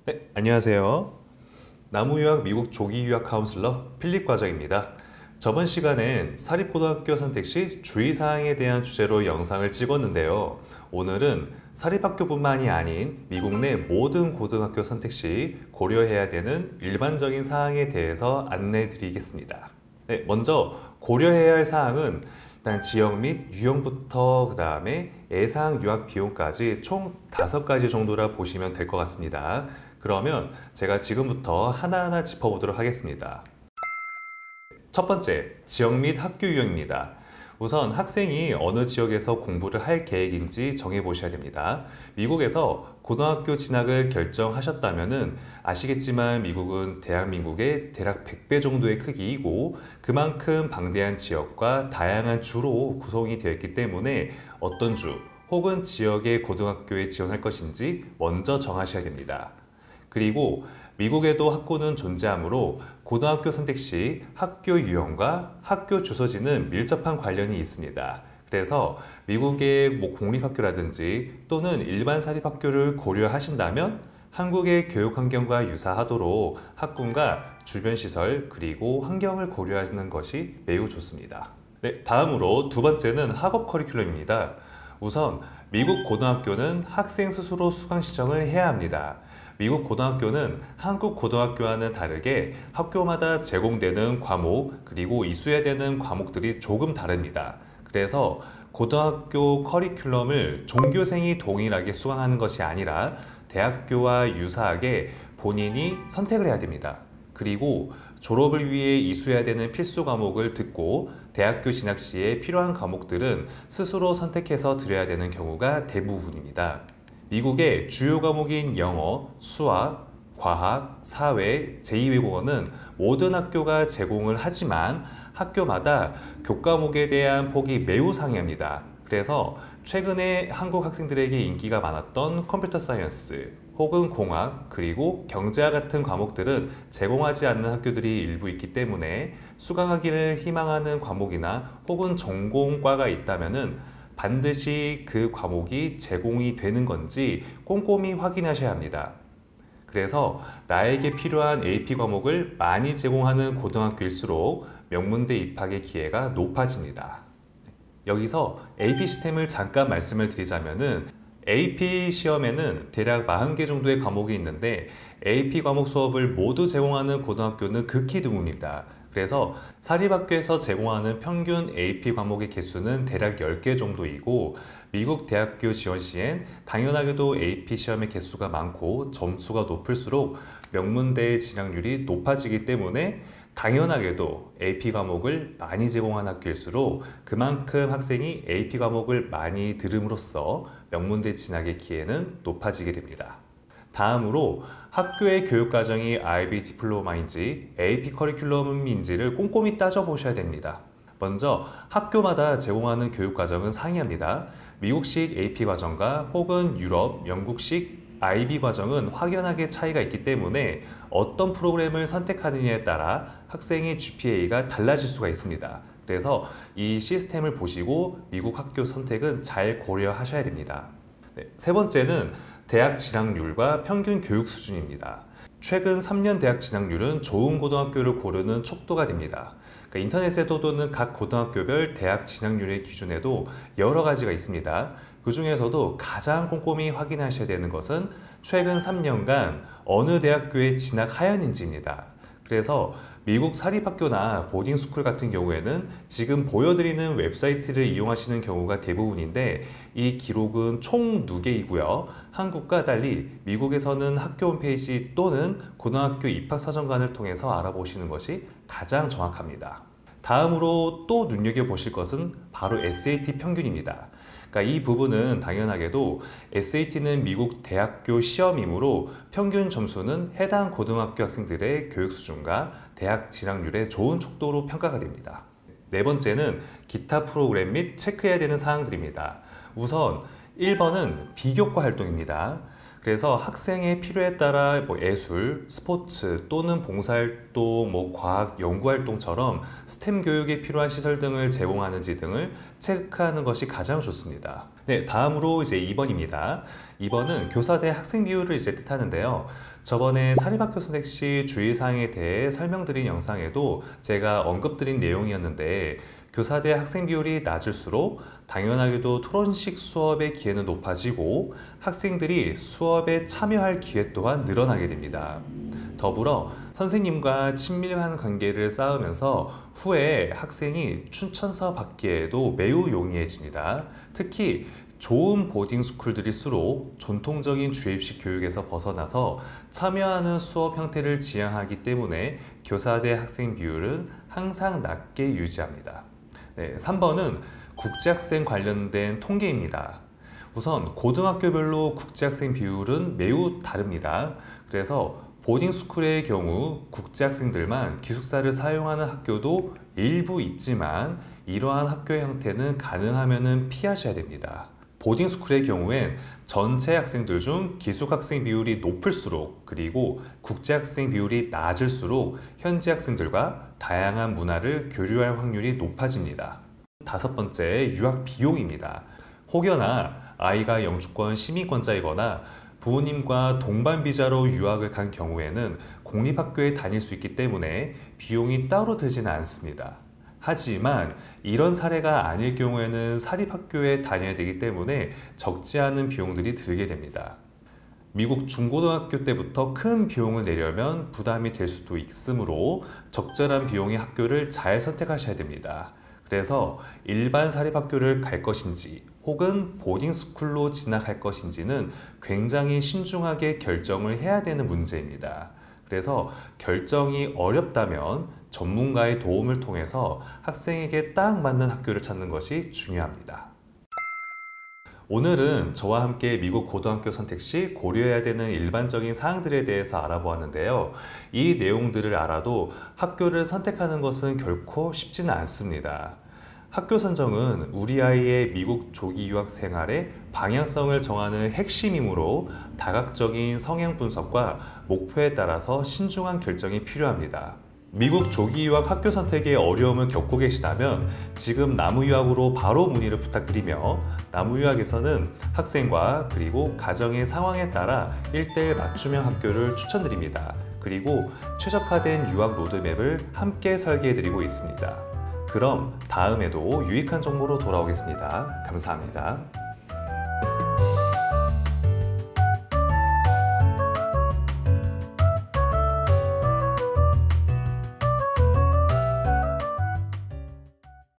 네, 안녕하세요. 나무유학 미국 조기유학 카운슬러 필립 과장입니다. 저번 시간엔 사립고등학교 선택 시 주의사항에 대한 주제로 영상을 찍었는데요. 오늘은 사립학교뿐만이 아닌 미국 내 모든 고등학교 선택 시 고려해야 되는 일반적인 사항에 대해서 안내해 드리겠습니다. 네, 먼저 고려해야 할 사항은 일단 지역 및 유형부터 그 다음에 예상 유학 비용까지 총 5가지 정도라 보시면 될 것 같습니다. 그러면 제가 지금부터 하나하나 짚어보도록 하겠습니다. 첫 번째, 지역 및 학교 유형입니다. 우선 학생이 어느 지역에서 공부를 할 계획인지 정해보셔야 됩니다. 미국에서 고등학교 진학을 결정하셨다면 아시겠지만 미국은 대한민국의 대략 100배 정도의 크기이고 그만큼 방대한 지역과 다양한 주로 구성이 되어 있기 때문에 어떤 주 혹은 지역의 고등학교에 지원할 것인지 먼저 정하셔야 됩니다. 그리고 미국에도 학군은 존재하므로 고등학교 선택 시 학교 유형과 학교 주소지는 밀접한 관련이 있습니다. 그래서 미국의 공립학교라든지 또는 일반 사립학교를 고려하신다면 한국의 교육 환경과 유사하도록 학군과 주변 시설 그리고 환경을 고려하는 것이 매우 좋습니다. 네, 다음으로 두 번째는 학업 커리큘럼입니다. 우선 미국 고등학교는 학생 스스로 수강 신청을 해야 합니다. 미국 고등학교는 한국 고등학교와는 다르게 학교마다 제공되는 과목 그리고 이수해야 되는 과목들이 조금 다릅니다. 그래서 고등학교 커리큘럼을 종교생이 동일하게 수강하는 것이 아니라 대학교와 유사하게 본인이 선택을 해야 됩니다. 그리고 졸업을 위해 이수해야 되는 필수 과목을 듣고 대학교 진학 시에 필요한 과목들은 스스로 선택해서 들여야 되는 경우가 대부분입니다. 미국의 주요 과목인 영어, 수학, 과학, 사회, 제2외국어는 모든 학교가 제공을 하지만 학교마다 교과목에 대한 폭이 매우 상이합니다. 그래서 최근에 한국 학생들에게 인기가 많았던 컴퓨터 사이언스 혹은 공학 그리고 경제학 같은 과목들은 제공하지 않는 학교들이 일부 있기 때문에 수강하기를 희망하는 과목이나 혹은 전공과가 있다면 반드시 그 과목이 제공이 되는 건지 꼼꼼히 확인하셔야 합니다. 그래서 나에게 필요한 AP 과목을 많이 제공하는 고등학교일수록 명문대 입학의 기회가 높아집니다. 여기서 AP 시스템을 잠깐 말씀을 드리자면은 AP 시험에는 대략 40개 정도의 과목이 있는데 AP 과목 수업을 모두 제공하는 고등학교는 극히 드뭅니다. 그래서 사립학교에서 제공하는 평균 AP 과목의 개수는 대략 10개 정도이고 미국 대학교 지원 시엔 당연하게도 AP 시험의 개수가 많고 점수가 높을수록 명문대의 진학률이 높아지기 때문에 당연하게도 AP 과목을 많이 제공한 학교일수록 그만큼 학생이 AP 과목을 많이 들음으로써 명문대 진학의 기회는 높아지게 됩니다. 다음으로 학교의 교육과정이 IB 디플로마인지 AP 커리큘럼인지를 꼼꼼히 따져보셔야 됩니다. 먼저 학교마다 제공하는 교육과정은 상이합니다. 미국식 AP 과정과 혹은 유럽, 영국식 IB 과정은 확연하게 차이가 있기 때문에 어떤 프로그램을 선택하느냐에 따라 학생의 GPA가 달라질 수가 있습니다. 그래서 이 시스템을 보시고 미국 학교 선택은 잘 고려하셔야 됩니다. 네, 세 번째는 대학 진학률과 평균 교육 수준입니다. 최근 3년 대학 진학률은 좋은 고등학교를 고르는 촉도가 됩니다. 그러니까 인터넷에 떠도는 각 고등학교별 대학 진학률의 기준에도 여러 가지가 있습니다. 그 중에서도 가장 꼼꼼히 확인하셔야 되는 것은 최근 3년간 어느 대학교에 진학하였는지입니다. 그래서 미국 사립학교나 보딩스쿨 같은 경우에는 지금 보여드리는 웹사이트를 이용하시는 경우가 대부분인데 이 기록은 총 누계이고요. 한국과 달리 미국에서는 학교 홈페이지 또는 고등학교 입학사정관을 통해서 알아보시는 것이 가장 정확합니다. 다음으로 또 눈여겨보실 것은 바로 SAT 평균입니다. 그러니까 이 부분은 당연하게도 SAT는 미국 대학교 시험이므로 평균 점수는 해당 고등학교 학생들의 교육 수준과 대학 진학률의 좋은 촉도로 평가가 됩니다. 네 번째는 기타 프로그램 및 체크해야 되는 사항들입니다. 우선 1번은 비교과 활동입니다. 그래서 학생의 필요에 따라 예술, 스포츠 또는 봉사활동, 과학, 연구활동처럼 스템 교육에 필요한 시설 등을 제공하는지 등을 체크하는 것이 가장 좋습니다. 네, 다음으로 이제 2번입니다. 2번은 교사 대 학생 비율을 뜻하는데요. 저번에 사립학교 선택 시 주의사항에 대해 설명드린 영상에도 제가 언급드린 내용이었는데 교사대 학생 비율이 낮을수록 당연하게도 토론식 수업의 기회는 높아지고 학생들이 수업에 참여할 기회 또한 늘어나게 됩니다. 더불어 선생님과 친밀한 관계를 쌓으면서 후에 학생이 추천서 받기에도 매우 용이해집니다. 특히 좋은 보딩스쿨들일수록 전통적인 주입식 교육에서 벗어나서 참여하는 수업 형태를 지향하기 때문에 교사대 학생 비율은 항상 낮게 유지합니다. 3번은 국제학생 관련된 통계입니다. 우선 고등학교별로 국제학생 비율은 매우 다릅니다. 그래서 보딩스쿨의 경우 국제학생들만 기숙사를 사용하는 학교도 일부 있지만 이러한 학교 형태는 가능하면 피하셔야 됩니다. 보딩스쿨의 경우엔 전체 학생들 중 기숙학생 비율이 높을수록 그리고 국제학생 비율이 낮을수록 현지 학생들과 다양한 문화를 교류할 확률이 높아집니다. 5번째, 유학 비용입니다. 혹여나 아이가 영주권 시민권자이거나 부모님과 동반 비자로 유학을 간 경우에는 공립학교에 다닐 수 있기 때문에 비용이 따로 들지는 않습니다. 하지만 이런 사례가 아닐 경우에는 사립학교에 다녀야 되기 때문에 적지 않은 비용들이 들게 됩니다. 미국 중고등학교 때부터 큰 비용을 내려면 부담이 될 수도 있으므로 적절한 비용의 학교를 잘 선택하셔야 됩니다. 그래서 일반 사립학교를 갈 것인지 혹은 보딩스쿨로 진학할 것인지는 굉장히 신중하게 결정을 해야 되는 문제입니다. 그래서 결정이 어렵다면 전문가의 도움을 통해서 학생에게 딱 맞는 학교를 찾는 것이 중요합니다. 오늘은 저와 함께 미국 고등학교 선택 시 고려해야 되는 일반적인 사항들에 대해서 알아보았는데요. 이 내용들을 알아도 학교를 선택하는 것은 결코 쉽지는 않습니다. 학교 선정은 우리 아이의 미국 조기 유학 생활의 방향성을 정하는 핵심이므로 다각적인 성향 분석과 목표에 따라서 신중한 결정이 필요합니다. 미국 조기 유학 학교 선택에 어려움을 겪고 계시다면 지금 나무유학으로 바로 문의를 부탁드리며 나무유학에서는 학생과 그리고 가정의 상황에 따라 1:1 맞춤형 학교를 추천드립니다. 그리고 최적화된 유학 로드맵을 함께 설계해드리고 있습니다. 그럼 다음에도 유익한 정보로 돌아오겠습니다. 감사합니다.